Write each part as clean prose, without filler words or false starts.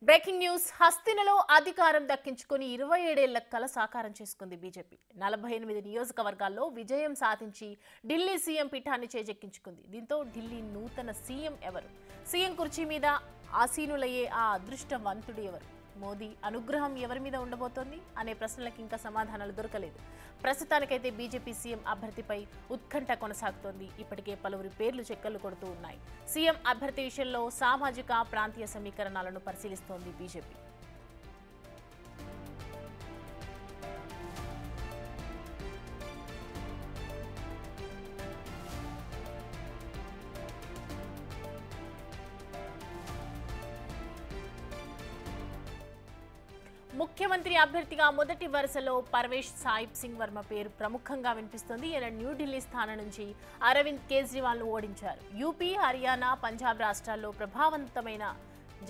Breaking news. హస్తినలో అధికారం దక్కించుకుని 27 ఏళ్ల కల సాకారం చేసుకుంది బీజేపీ. 48 నియోజకవర్గాల్లో విజయం సాధించి ఢిల్లీ సీఎం పీఠాన్ని చేజెక్కించుకుంది. దీంతో ఢిల్లీ నూతన సీఎం ఎవరు, సీఎం కుర్చీ మీద ఆసీనులయ్యే ఆ అదృష్టవంతుడు ఎవరు, మోదీ అనుగ్రహం ఎవరి మీద ఉండబోతోంది అనే ప్రశ్నలకు ఇంకా సమాధానాలు దొరకలేదు. ప్రస్తుతానికైతే బీజేపీ సీఎం అభ్యర్థిపై ఉత్కంఠ కొనసాగుతోంది. ఇప్పటికే పలువురి పేర్లు చెక్కర్లు కొడుతూ ఉన్నాయి. సీఎం అభ్యర్థి విషయంలో సామాజిక ప్రాంతీయ సమీకరణాలను పరిశీలిస్తోంది బీజేపీ. ముఖ్యమంత్రి అభ్యర్థిగా మొదటి వరుసలో పర్వేష్ సాహిబ్ సింగ్ వర్మ పేరు ప్రముఖంగా వినిపిస్తోంది. ఈయన న్యూఢిల్లీ స్థానం నుంచి అరవింద్ కేజ్రీవాల్ ను ఓడించారు. యూపీ, హర్యానా, పంజాబ్ రాష్ట్రాల్లో ప్రభావవంతమైన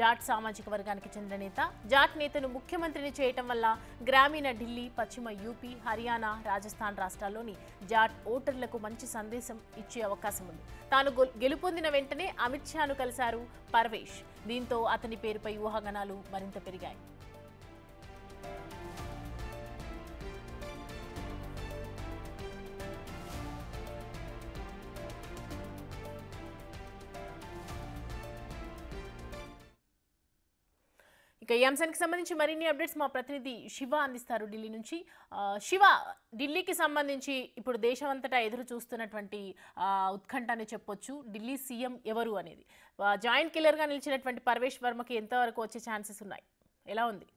జాట్ సామాజిక వర్గానికి చెందిన నేత. జాట్ నేతను ముఖ్యమంత్రిని చేయటం వల్ల గ్రామీణ ఢిల్లీ, పశ్చిమ యూపీ, హర్యానా, రాజస్థాన్ రాష్ట్రాల్లోని జాట్ ఓటర్లకు మంచి సందేశం ఇచ్చే అవకాశం ఉంది. తాను గెలుపొందిన వెంటనే అమిత్ షాను కలిశారు పర్వేష్. దీంతో అతని పేరుపై ఊహాగానాలు మరింత పెరిగాయి. ఇక ఈ అంశానికి సంబంధించి మరిన్ని అప్డేట్స్ మా ప్రతినిధి శివ అందిస్తారు ఢిల్లీ నుంచి. శివ, ఢిల్లీకి సంబంధించి ఇప్పుడు దేశమంతటా ఎదురు చూస్తున్నటువంటి ఉత్కంఠ అని చెప్పొచ్చు. ఢిల్లీ సీఎం ఎవరు అనేది జాయింట్ కిల్లర్గా నిలిచినటువంటి పర్వేష్ వర్మకి ఎంతవరకు వచ్చే ఛాన్సెస్ ఉన్నాయి, ఎలా ఉంది?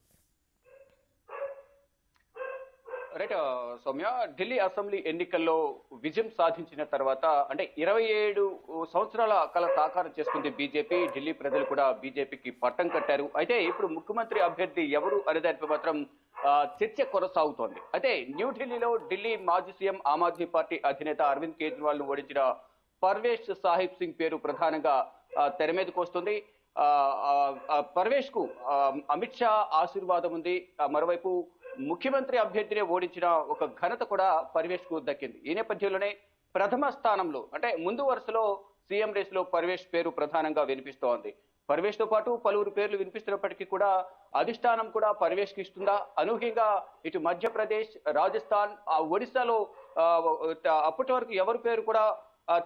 రైట్ సౌమ్య, ఢిల్లీ అసెంబ్లీ ఎన్నికల్లో విజయం సాధించిన తర్వాత అంటే 27 సంవత్సరాల కల సాకారం చేసుకుంది బీజేపీ. ఢిల్లీ ప్రజలు కూడా బీజేపీకి పట్టం కట్టారు. అయితే ఇప్పుడు ముఖ్యమంత్రి అభ్యర్థి ఎవరు అనే దానిపై మాత్రం చర్చ కొనసాగుతోంది. అయితే న్యూఢిల్లీలో ఢిల్లీ మాజీ సీఎం ఆమ్ ఆద్మీ పార్టీ అధినేత అరవింద్ కేజ్రీవాల్ ను ఓడించిన పర్వేష్ సాహిబ్ సింగ్ పేరు ప్రధానంగా తెర మీదకు వస్తుంది. పర్వేష్ కు అమిత్ షా ఆశీర్వాదం ఉంది. మరోవైపు ముఖ్యమంత్రి అభ్యర్థిని ఓడించిన ఒక ఘనత కూడా పర్వేష్ కు దక్కింది. ఈ నేపథ్యంలోనే ప్రథమ స్థానంలో అంటే ముందు వరుసలో సీఎం రేస్ లో పర్వేష్ పేరు ప్రధానంగా వినిపిస్తోంది. పర్వేష్ తో పాటు పలువురు పేర్లు వినిపిస్తున్నప్పటికీ కూడా అధిష్టానం కూడా పర్వేష్ కి ఇస్తుందా? అనూహ్యంగా ఇటు మధ్యప్రదేశ్, రాజస్థాన్, ఒడిశాలో అప్పటి వరకు ఎవరి పేరు కూడా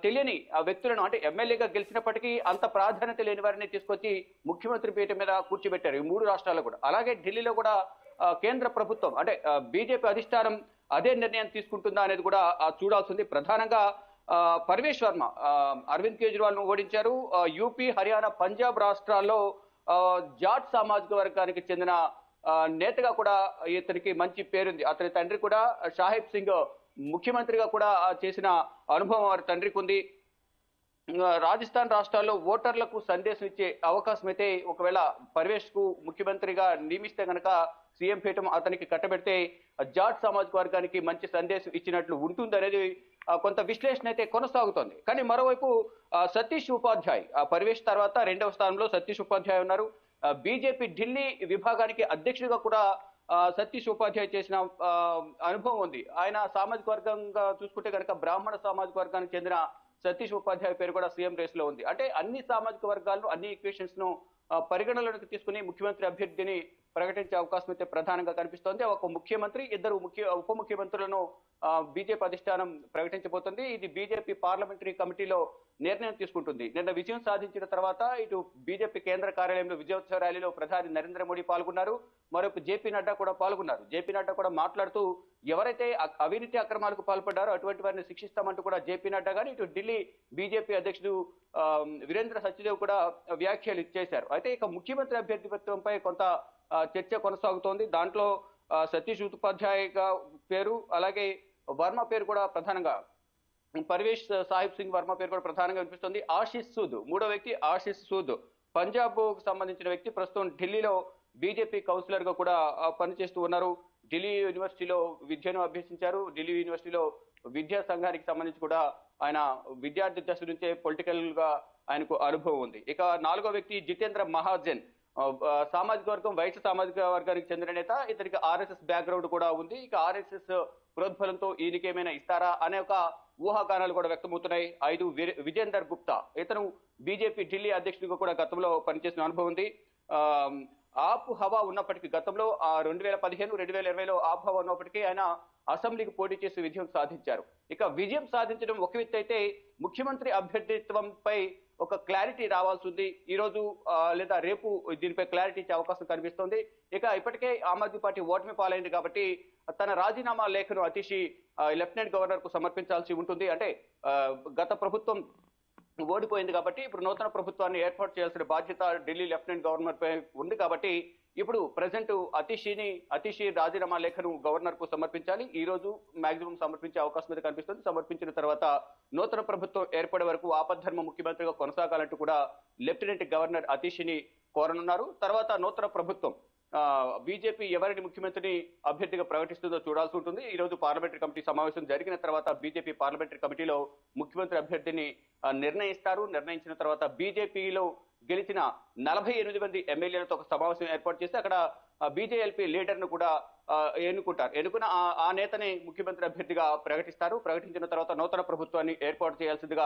తెలియని వ్యక్తులను అంటే ఎమ్మెల్యేగా గెలిచినప్పటికీ అంత ప్రాధాన్యత లేని వారిని తీసుకొచ్చి ముఖ్యమంత్రి పీఠం మీద కూర్చోబెట్టారు ఈ 3 రాష్ట్రాల్లో కూడా. అలాగే ఢిల్లీలో కూడా కేంద్ర ప్రభుత్వం అంటే బీజేపీ అధిష్టానం అదే నిర్ణయం తీసుకుంటుందా అనేది కూడా చూడాల్సింది. ప్రధానంగా పర్వేష్ వర్మ అరవింద్ కేజ్రీవాల్ ను ఓడించారు. యూపీ, హర్యానా, పంజాబ్ రాష్ట్రాల్లో జాట్ సామాజిక వర్గానికి చెందిన నేతగా కూడా ఇతనికి మంచి పేరుంది. అతని తండ్రి కూడా సాహిబ్ సింగ్ ముఖ్యమంత్రిగా కూడా చేసిన అనుభవం వారి తండ్రికి ఉంది. రాజస్థాన్ రాష్ట్రాల్లో ఓటర్లకు సందేశం ఇచ్చే అవకాశం అయితే ఒకవేళ పర్వేష్ కు ముఖ్యమంత్రిగా నియమిస్తే గనక సీఎం పీఠం అతనికి కట్టబెడితే జాట్ సామాజిక వర్గానికి మంచి సందేశం ఇచ్చినట్లు ఉంటుంది అనేది కొంత విశ్లేషణ అయితే కొనసాగుతోంది. కానీ మరోవైపు సతీష్ ఉపాధ్యాయ్ పర్వేష్ తర్వాత 2వ స్థానంలో సతీష్ ఉపాధ్యాయ్ ఉన్నారు. బీజేపీ ఢిల్లీ విభాగానికి అధ్యక్షుడిగా కూడా సతీష్ ఉపాధ్యాయ్ చేసిన అనుభవం ఉంది. ఆయన సామాజిక వర్గంగా చూసుకుంటే కనుక బ్రాహ్మణ సామాజిక వర్గానికి చెందిన సతీష్ ఉపాధ్యాయ్ పేరు కూడా సీఎం రేస్ లో ఉంది. అంటే అన్ని సామాజిక వర్గాలను, అన్ని ఈక్వేషన్స్ ను పరిగణలోకి తీసుకుని ముఖ్యమంత్రి అభ్యర్థిని ప్రకటించే అవకాశం అయితే ప్రధానంగా కనిపిస్తోంది. ఒక ముఖ్యమంత్రి, 2 ఉప ముఖ్యమంత్రులను బీజేపీ అధిష్టానం ప్రకటించబోతుంది. ఇది బీజేపీ పార్లమెంటరీ కమిటీలో నిర్ణయం తీసుకుంటుంది. నిన్న విజయం సాధించిన తర్వాత ఇటు బీజేపీ కేంద్ర కార్యాలయంలో విజయోత్సవ ర్యాలీలో ప్రధాని నరేంద్ర మోడీ పాల్గొన్నారు. మరొక జేపీ నడ్డా కూడా పాల్గొన్నారు. జేపీ నడ్డా కూడా మాట్లాడుతూ ఎవరైతే అవినీతి అక్రమాలకు పాల్పడ్డారో అటువంటి వారిని శిక్షిస్తామంటూ కూడా జేపీ నడ్డా కానీ ఇటు ఢిల్లీ బీజేపీ అధ్యక్షుడు వీరేంద్ర సచ్దేవ్ కూడా వ్యాఖ్యలు చేశారు. అయితే ఇక ముఖ్యమంత్రి అభ్యర్థిత్వంపై కొంత చర్చ కొనసాగుతోంది. దాంట్లో సతీష్ ఉపాధ్యాయ్ పేరు, అలాగే వర్మ పేరు కూడా ప్రధానంగా, పర్వేష్ సాహిబ్ సింగ్ వర్మ పేరు కూడా ప్రధానంగా వినిపిస్తుంది. ఆశిష్ సూద్ 3వ వ్యక్తి, ఆశిష్ సూద్ పంజాబ్ కు సంబంధించిన వ్యక్తి. ప్రస్తుతం ఢిల్లీలో బీజేపీ కౌన్సిలర్ గా కూడా పనిచేస్తూ ఉన్నారు. ఢిల్లీ యూనివర్సిటీలో విద్యను అభ్యసించారు. ఢిల్లీ యూనివర్సిటీలో విద్యా సంఘానికి సంబంధించి కూడా ఆయన విద్యార్థి దశ నుంచే పొలిటికల్ గా ఆయనకు అనుభవం ఉంది. ఇక 4వ వ్యక్తి జితేంద్ర మహాజన్ సామాజిక వర్గం, వైశ్య సామాజిక వర్గానికి చెందిన నేత. ఇతనికి ఆర్ఎస్ఎస్ బ్యాక్గ్రౌండ్ కూడా ఉంది. ఇక ఆర్ఎస్ఎస్ ప్రోద్బలంతో ఈయనకి ఏమైనా ఇస్తారా అనే ఒక ఊహాగానాలు కూడా వ్యక్తమవుతున్నాయి. 5 విజేందర్ గుప్తా, ఇతను బీజేపీ ఢిల్లీ అధ్యక్షుడిగా కూడా గతంలో పనిచేసిన అనుభవం ఉంది. ఆపు హవా ఉన్నప్పటికీ గతంలో 2015 2020లో ఆపు హవా ఉన్నప్పటికీ ఆయన అసెంబ్లీకి పోటీ చేసి విజయం సాధించారు. ఇక విజయం సాధించడం ఒక వ్యక్తి అయితే ముఖ్యమంత్రి అభ్యర్థిత్వంపై ఒక క్లారిటీ రావాల్సి ఉంది. ఈ రోజు లేదా రేపు దీనిపై క్లారిటీ ఇచ్చే అవకాశం కనిపిస్తోంది. ఇక ఇప్పటికే ఆమ్ ఆద్మీ పార్టీ ఓటమి పాలైంది కాబట్టి తన రాజీనామా లేఖను అతిషి లెఫ్టినెంట్ గవర్నర్ కు సమర్పించాల్సి ఉంటుంది. అంటే గత ప్రభుత్వం ఓడిపోయింది కాబట్టి ఇప్పుడు నూతన ప్రభుత్వాన్ని ఏర్పాటు చేయాల్సిన బాధ్యత ఢిల్లీ లెఫ్టినెంట్ గవర్నర్ పై ఉంది కాబట్టి ఇప్పుడు ప్రజెంట్ అతిషి రాజీనామా లేఖను గవర్నర్ కు సమర్పించాలి. ఈ రోజు మాక్సిమం సమర్పించే అవకాశం మీద కనిపిస్తుంది. సమర్పించిన తర్వాత నూతన ప్రభుత్వం ఏర్పడే వరకు ఆపద్ధర్మ ముఖ్యమంత్రిగా కొనసాగాలంటూ కూడా లెఫ్టినెంట్ గవర్నర్ అతిషిని కోరనున్నారు. తర్వాత నూతన ప్రభుత్వం బీజేపీ ఎవరిని ముఖ్యమంత్రిని అభ్యర్థిగా ప్రకటిస్తుందో చూడాల్సి ఉంటుంది. ఈ రోజు పార్లమెంటరీ కమిటీ సమావేశం జరిగిన తర్వాత బీజేపీ పార్లమెంటరీ కమిటీలో ముఖ్యమంత్రి అభ్యర్థిని నిర్ణయిస్తారు. నిర్ణయించిన తర్వాత బీజేపీలో గెలిచిన 48 మంది ఎమ్మెల్యేలతో ఒక సమావేశం ఏర్పాటు చేసి అక్కడ బీజేఎల్పీ లీడర్ ను కూడా ఎన్నుకున్న ఆ నేతని ముఖ్యమంత్రి అభ్యర్థిగా ప్రకటిస్తారు. ప్రకటించిన తర్వాత నూతన ప్రభుత్వాన్ని ఏర్పాటు చేయాల్సిందిగా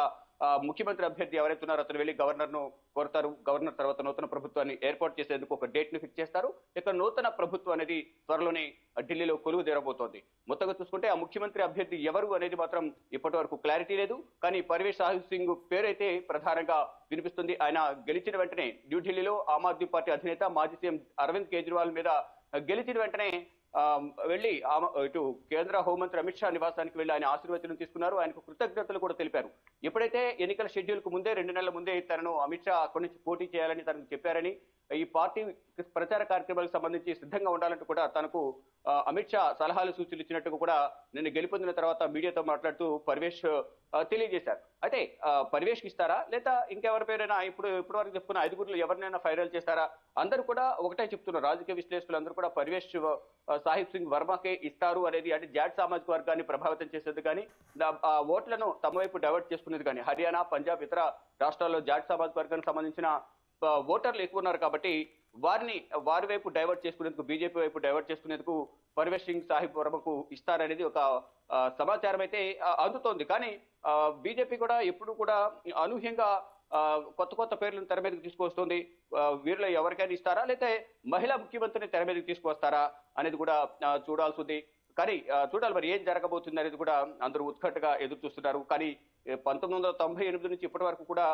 ముఖ్యమంత్రి అభ్యర్థి ఎవరైతే ఉన్నారో అతను వెళ్లి గవర్నర్ ను కోరుతారు. గవర్నర్ తర్వాత నూతన ప్రభుత్వాన్ని ఏర్పాటు చేసేందుకు ఒక డేట్ ను ఫిక్స్ చేస్తారు. ఇక నూతన ప్రభుత్వం అనేది త్వరలోనే ఢిల్లీలో కొలువు తీరబోతోంది. మొత్తంగా చూసుకుంటే ఆ ముఖ్యమంత్రి అభ్యర్థి ఎవరు అనేది మాత్రం ఇప్పటి వరకు క్లారిటీ లేదు. కానీ పర్వేష్ సాహిబ్ సింగ్ పేరైతే ప్రధానంగా వినిపిస్తుంది. ఆయన గెలిచిన వెంటనే న్యూఢిల్లీలో ఆమ్ ఆద్మీ పార్టీ అధినేత మాజీ సీఎం అరవింద్ కేజ్రీవాల్ మీద గెలిచిన వెంటనే వెళ్లి ఇటు కేంద్ర హోంమంత్రి అమిత్ షా నివాసానికి వెళ్లి ఆయన ఆశీర్వచనం తీసుకున్నారు. ఆయనకు కృతజ్ఞతలు కూడా తెలిపారు. ఎప్పుడైతే ఎన్నికల షెడ్యూల్ కు ముందే 2 నెలల ముందే తనను అమిత్ షా అక్కడి నుంచి పోటీ చేయాలని తనకు చెప్పారని, ఈ పార్టీ ప్రచార కార్యక్రమాలకు సంబంధించి సిద్ధంగా ఉండాలంటూ కూడా తనకు అమిత్ షా సలహాలు సూచనలు ఇచ్చినట్టు కూడా నిన్న గెలుపొందిన తర్వాత మీడియాతో మాట్లాడుతూ పర్వేష్ తెలియజేశారు. అయితే పర్వేష్ కి ఇస్తారా లేదా ఇంకెవరి పేరైనా ఇప్పటి వరకు చెప్పుకున్న 5గురిలో ఎవరినైనా ఫైనల్ చేస్తారా? అందరూ కూడా ఒకటే చెప్తున్నారు. రాజకీయ విశ్లేషకులు అందరూ కూడా పర్వేష్ సాహిబ్ సింగ్ వర్మకే ఇస్తారు అనేది, అంటే జాట్ సామాజిక వర్గాన్ని ప్రభావితం చేసేది కానీ ఓట్లను తమ వైపు డైవర్ట్ చేసుకునేది కానీ, హర్యానా పంజాబ్ ఇతర రాష్ట్రాల్లో జాట్ సామాజిక వర్గానికి సంబంధించిన ఓటర్లు ఎక్కువ ఉన్నారు కాబట్టి వారి వైపు డైవర్ట్ చేసుకునేందుకు, బీజేపీ వైపు డైవర్ట్ చేసుకునేందుకు పర్వేష్ సింగ్ సాహిబ్ వర్మకు ఇస్తారనేది ఒక సమాచారం అయితే అందుతోంది. కానీ బీజేపీ కూడా ఎప్పుడు కూడా అనూహ్యంగా కొత్త పేర్లను తెర మీదకి తీసుకొస్తుంది. వీరిలో ఎవరికైనా ఇస్తారా లేకపోతే మహిళా ముఖ్యమంత్రిని తెర మీదకి తీసుకొస్తారా అనేది కూడా చూడాల్సి ఉంది. కానీ చూడాలి మరి ఏం జరగబోతుంది అనేది కూడా అందరూ ఉత్కంఠగా ఎదురు చూస్తున్నారు. కానీ 1998 నుంచి ఇప్పటి వరకు కూడా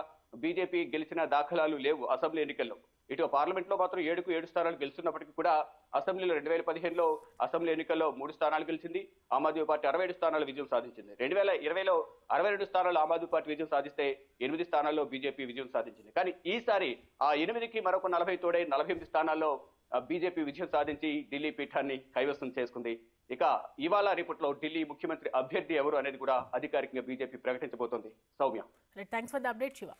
బీజేపీ గెలిచిన దాఖలాలు లేవు అసెంబ్లీ ఎన్నికల్లో. ఇటు పార్లమెంట్ లో మాత్రం 7 స్థానాలు గెలుస్తున్నప్పటికీ కూడా అసెంబ్లీలో 2015లో అసెంబ్లీ ఎన్నికల్లో 3 స్థానాలు గెలిచింది. ఆమ్ ఆద్మీ పార్టీ 67 స్థానాలు విజయం సాధించింది. 2020లో 62 స్థానాలు ఆమ్ ఆద్మీ పార్టీ విజయం సాధిస్తే 8 స్థానాల్లో బీజేపీ విజయం సాధించింది. కానీ ఈసారి ఆ 8కి మరొక 40 తోడై 48 స్థానాల్లో బీజేపీ విజయం సాధించి ఢిల్లీ పీఠాన్ని కైవసం చేసుకుంది. ఇక ఇవాళ రేపట్లో ఢిల్లీ ముఖ్యమంత్రి అభ్యర్థి ఎవరు అనేది కూడా అధికారికంగా బీజేపీ ప్రకటించబోతోంది. Soumya, thanks for the update Shiva.